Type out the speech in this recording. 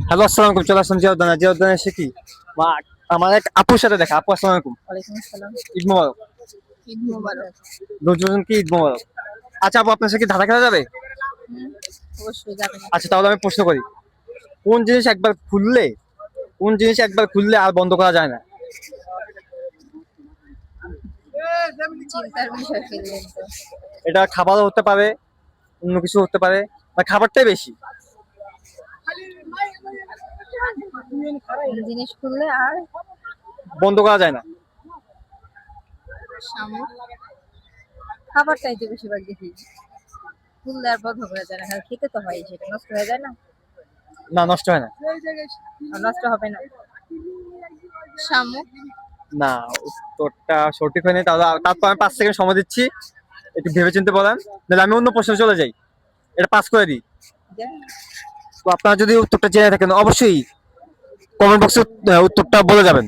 Hello, আসসালামু আলাইকুম। চলে আসলাম জিয়া উদ্যানে এসে কি আমার এক আপুর সাথে দেখা। আপু, আসসালামু আলাইকুম। ওয়ালাইকুম আসসালাম। ঈদ মোবারক। ঈদ মোবারক। নজরুল কি ঈদ মোবারক। আচ্ছা আপু, আপনার সাথে কি ধাঁধা খেলা যাবে? হুম, অবশ্যই যাবেন। আচ্ছা, তাহলে আমি প্রশ্ন করি। কোন জিনিস একবার খুললে কোন জিনিস একবার খুললে আর বন্ধ করা যায় না? চিন্তার বিষয় ফেললেন তো। এটা খাবারও হতে পারে, অন্য কিছু হতে পারে, বা খাবারটাই বেশি। কোন জিনিস খুললে আর বন্ধ করা যায় না। শামুক। খাবারটাই তো বেশিরভাগ দেখি খুললে আর বন্ধ করা যায় না, কারণ খেতে তো হয়, সেটা নষ্ট হয়ে যায় না। না, নষ্ট হয় না। আর নষ্ট হবে না। শামুক। না, উত্তরটা সঠিক হয়নি। তাহলে তারপর আমি 5 সেকেন্ড সময় দিচ্ছি, একটু ভেবে চিন্তে বলেন, নাহলে আমি অন্য প্রশ্নে চলে যাই, এটা পাস করে দিই। তো আপনারা যদি উত্তরটা জেনে থাকেন, অবশ্যই কমেন্ট বক্সে উত্তরটা বলে যাবেন।